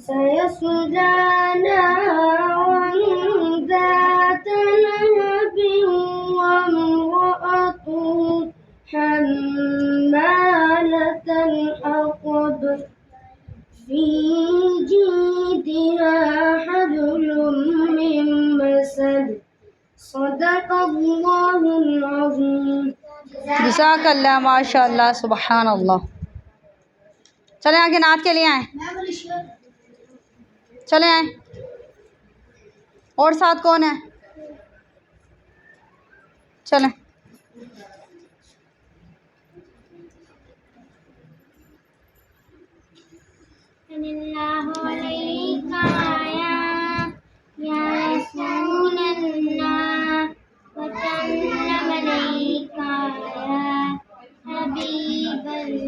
سيصلى نارا ذات لهب وامرأته حمالة الحطب في جيدها حبل من مسد صدق الله العظيم जज़ाकल्लाह माशाअल्लाह सुबहान अल्लाह। चले आगे नात के लिए आए, चले आए। और साथ कौन है? चलें।